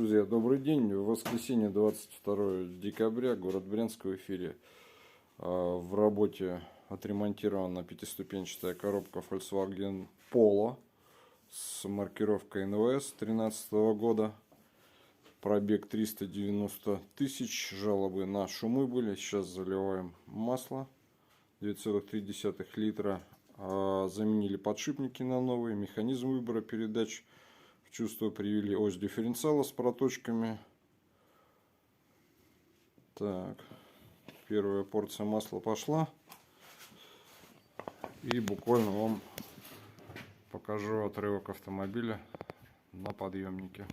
Друзья, добрый день. В воскресенье 22 декабря, город Брянск, в эфире. В работе отремонтирована пятиступенчатая коробка Volkswagen Polo с маркировкой НВС 2013 года. Пробег 390 тысяч, жалобы на шумы были. Сейчас заливаем масло 2,3 литра. Заменили подшипники на новые, механизм выбора передач в чувство привели, ось дифференциала с проточками. Так, первая порция масла пошла. И буквально вам покажу отрывок автомобиля на подъемнике.